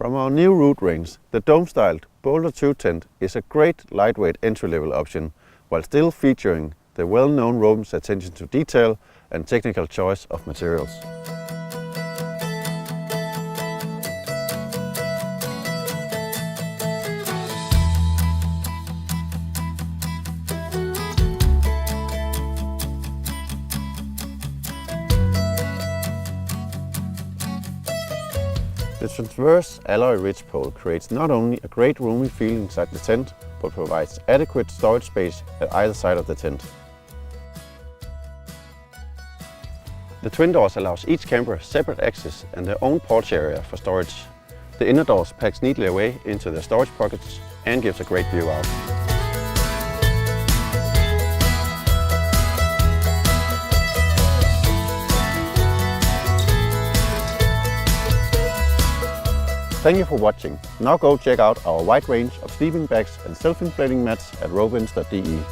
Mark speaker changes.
Speaker 1: From our new roof range, the dome-styled Boulder 2 tent is a great lightweight entry-level option, while still featuring the well-known Robens attention to detail and technical choice of materials. The transverse alloy ridge pole creates not only a great roomy feel inside the tent, but provides adequate storage space at either side of the tent. The twin doors allows each camper separate access and their own porch area for storage. The inner doors packs neatly away into their storage pockets and gives a great view out. Thank you for watching. Now go check out our wide range of sleeping bags and self-inflating mats at Robens.de.